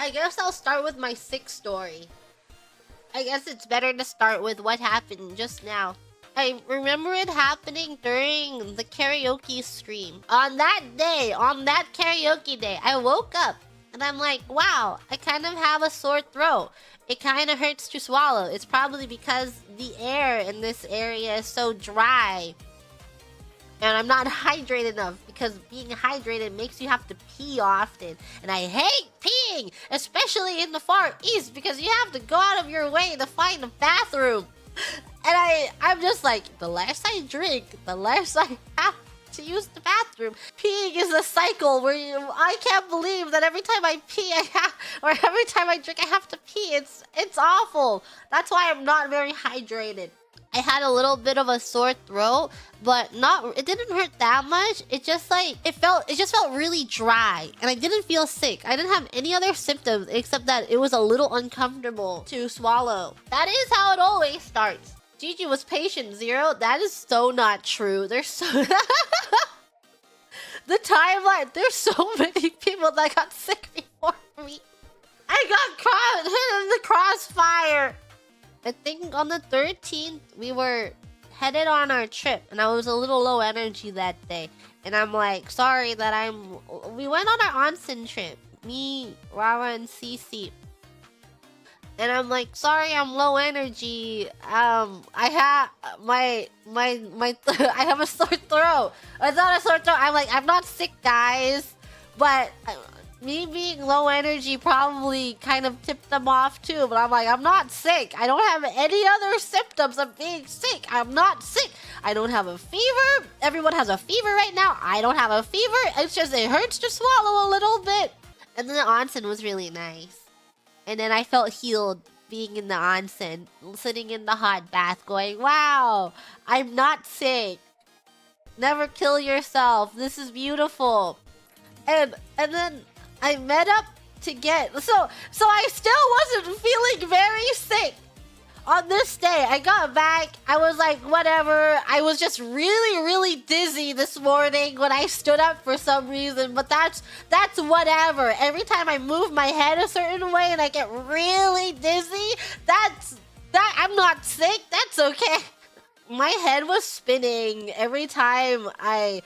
I guess I'll start with my sick story. I guess it's better to start with what happened just now. I remember it happening during the karaoke stream. On that day, on that karaoke day, I woke up and I'm like, wow, I kind of have a sore throat. It kind of hurts to swallow. It's probably because the air in this area is so dry. And I'm not hydrated enough, because being hydrated makes you have to pee often. And I hate peeing, especially in the Far East, because you have to go out of your way to find a bathroom. And I'm just like, the less I drink, the less I have to use the bathroom. Peeing is a cycle where I can't believe that every time I pee, or every time I drink, I have to pee. It's awful. That's why I'm not very hydrated. I had a little bit of a sore throat, but it didn't hurt that much. It just felt really dry, and I didn't feel sick. I didn't have any other symptoms except that it was a little uncomfortable to swallow. That is how it always starts. Gigi was patient zero. That is so not true. There's so the timeline. There's so many people that got sick before me. I got hit in the crossfire. I think on the 13th, we were headed on our trip, and I was a little low energy that day. And I'm like, sorry that we went on our onsen trip. Me, Rara, and Cece. And I'm like, sorry, I'm low energy. I have I have a sore throat. It's not a sore throat. I'm like, I'm not sick, guys. But me being low energy probably kind of tipped them off too. But I'm like, I'm not sick. I don't have any other symptoms of being sick. I'm not sick. I don't have a fever. Everyone has a fever right now. I don't have a fever. It's just, it hurts to swallow a little bit. And then the onsen was really nice. And then I felt healed being in the onsen, sitting in the hot bath going, wow, I'm not sick. Never kill yourself. This is beautiful. And then I met up to get... So I still wasn't feeling very sick. On this day, I got back. I was like, whatever. I was just really, really dizzy this morning when I stood up for some reason. But that's whatever. Every time I move my head a certain way and I get really dizzy, I'm not sick. That's okay. My head was spinning every time I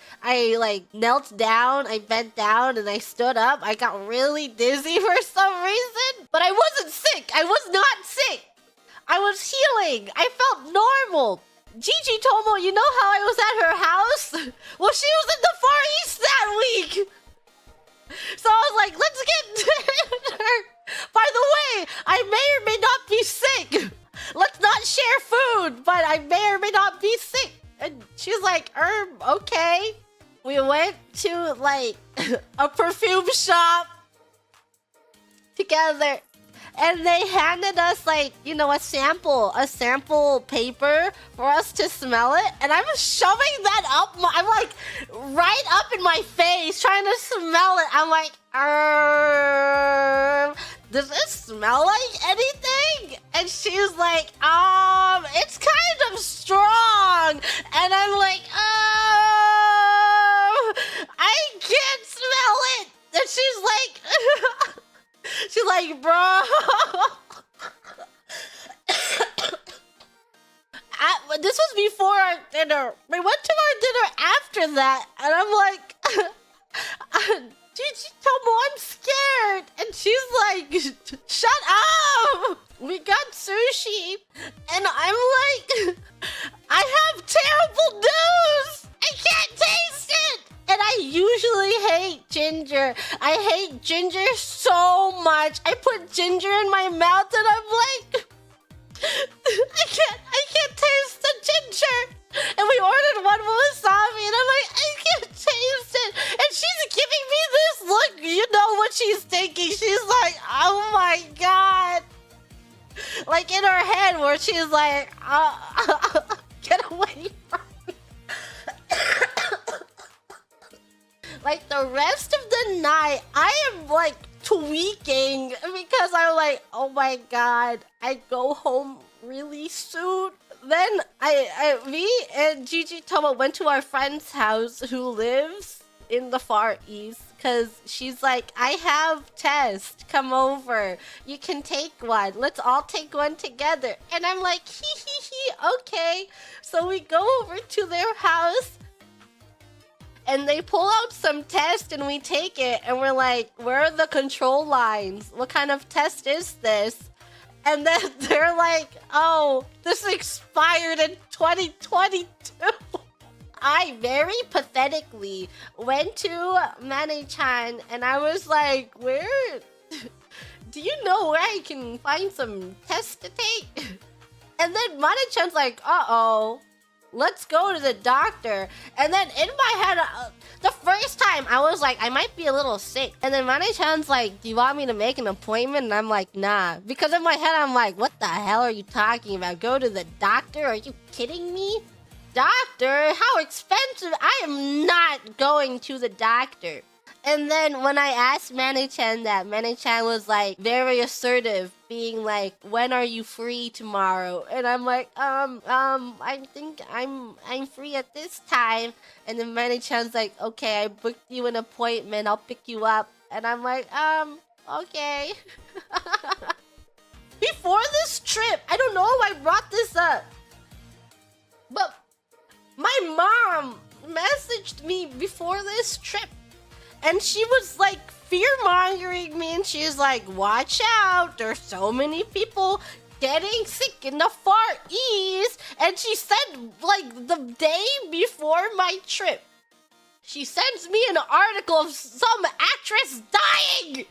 like knelt down, I bent down, and I stood up. I got really dizzy for some reason. But I wasn't sick. I was not sick. I was healing. I felt normal. Gigi Tomo, you know how I was at her house? Well, she was in the Far East that week. So I was like, let's get her. By the way, I may or may not be sick. Let's not share food, but I may or may not be sick. And she's like, okay. We went to like a perfume shop together. And they handed us, like, you know, a sample paper for us to smell it. And I was shoving that up. I'm like, right up in my face, trying to smell it. I'm like, does it smell like anything? And she was like, it's kind of strong. And I'm like, I can't smell it. And she's like... She's like, bro. This was before our dinner. We went to our dinner after that, and I'm like, Gigi Tomo, I'm scared. And she's like, shut up. We got sushi, and I'm like, I have terrible news. I can't taste it. And I usually hate ginger. I hate ginger so much. I put ginger in my mouth and I'm like, I can't taste the ginger. And we ordered one wasabi and I'm like, I can't taste it. And she's giving me this look. You know what she's thinking. She's like, oh my God. Like in her head where she's like, get away from me. Like the rest of the night, I am like tweaking because I'm like, oh my God, I go home really soon. Then me and Gigi Tomo went to our friend's house who lives in the Far East. Because she's like, I have test. Come over. You can take one. Let's all take one together. And I'm like, okay. So we go over to their house. And they pull out some test and we take it. And we're like, where are the control lines? What kind of test is this? And then they're like, oh, this expired in 2022. I very pathetically went to Mane-chan and I was like, where? Do you know where I can find some tests to take? And then Mane-chan's like, uh-oh, let's go to the doctor. And then in my head, the first time I was like, I might be a little sick. And then Mane-chan's like, do you want me to make an appointment? And I'm like, nah. Because in my head, I'm like, what the hell are you talking about? Go to the doctor? Are you kidding me? Doctor? How expensive? I am not going to the doctor. And then when I asked Mane-chan that, Mane-chan was like very assertive, being like, when are you free tomorrow? And I'm like, I think I'm free at this time. And then Mane-chan's like, okay, I booked you an appointment, I'll pick you up. And I'm like, okay. Before this trip, I don't know why I brought this up, but my mom messaged me before this trip. And she was like fear-mongering me, and she's like, watch out, there's so many people getting sick in the Far East. And she said, like, the day before my trip, she sends me an article of some actress dying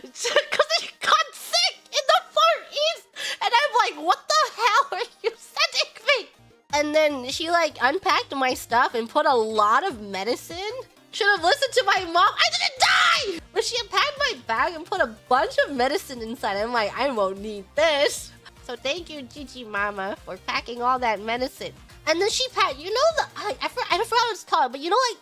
because she got sick in the Far East. And I'm like, what the hell are you sending me? And then she like unpacked my stuff and put a lot of medicine. Should have listened to my mom. I didn't die! But she unpacked my bag and put a bunch of medicine inside. I'm like, I won't need this. So thank you, Gigi Mama, for packing all that medicine. And then she packed, you know, I forgot what it's called, but you know, like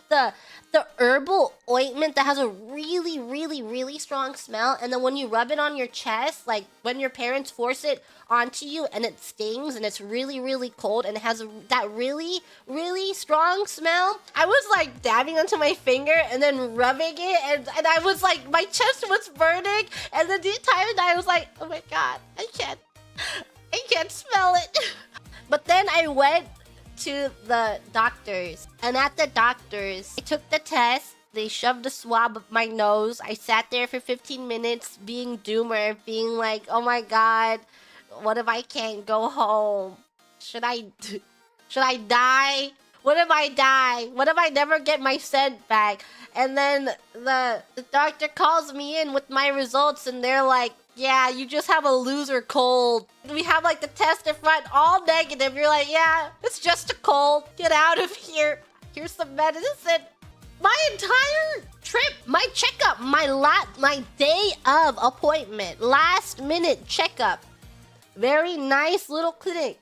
the herbal ointment that has a really, really, really strong smell. And then when you rub it on your chest, like when your parents force it onto you and it stings and it's really, really cold and it has that really, really strong smell. I was like dabbing onto my finger and then rubbing it, and I was like, my chest was burning. And then the entire time I was like, oh my God, I can't smell it. But then I went to the doctors, and at the doctors, I took the test. They shoved a swab up my nose. I sat there for 15 minutes being doomer, being like, oh my God, what if I can't go home? Should I die? What if I die? What if I never get my scent back? And then the doctor calls me in with my results, and they're like, yeah, you just have a loser cold. We have like the test in front, all negative. You're like, yeah, it's just a cold. Get out of here. Here's some medicine. My entire trip, my checkup, my day of appointment, last minute checkup, very nice little clinic,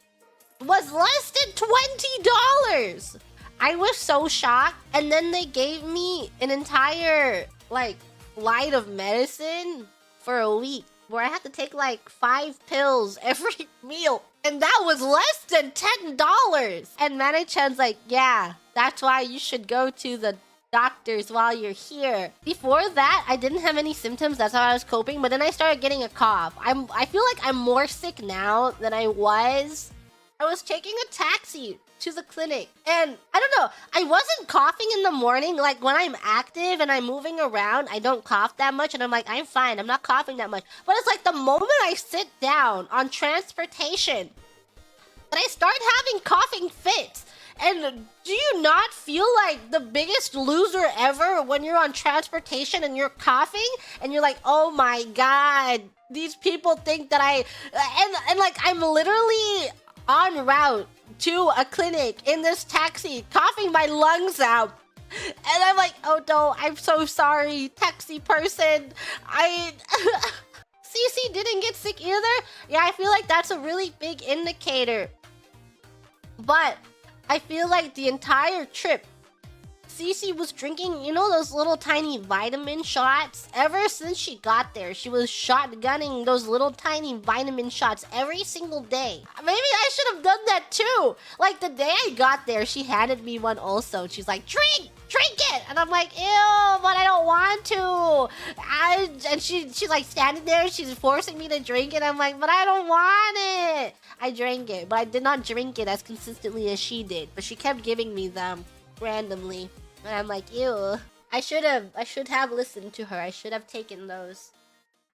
was less than $20. I was so shocked. And then they gave me an entire like flight of medicine for a week, where I had to take like 5 pills every meal. And that was less than $10. And Mane-chan's like, yeah, that's why you should go to the doctors while you're here. Before that, I didn't have any symptoms. That's how I was coping. But then I started getting a cough. I feel like I'm more sick now than I was. I was taking a taxi to the clinic, and I don't know, I wasn't coughing in the morning. Like when I'm active and I'm moving around, I don't cough that much, and I'm like, I'm fine, I'm not coughing that much. But it's like the moment I sit down on transportation that I start having coughing fits. And do you not feel like the biggest loser ever when you're on transportation and you're coughing and you're like, oh my God, these people think that and like I'm literally en route to a clinic in this taxi, coughing my lungs out. And I'm like, oh no, I'm so sorry, taxi person. CC didn't get sick either? Yeah, I feel like that's a really big indicator. But I feel like the entire trip, Cece was drinking, you know, those little tiny vitamin shots? Ever since she got there, she was shotgunning those little tiny vitamin shots every single day. Maybe I should have done that too. Like the day I got there, she handed me one also. She's like, drink it. And I'm like, ew, but I don't want to. And she's like standing there. She's forcing me to drink it. I'm like, but I don't want it. I drank it, but I did not drink it as consistently as she did. But she kept giving me them randomly. And I'm like, ew. I should have listened to her. I should have taken those.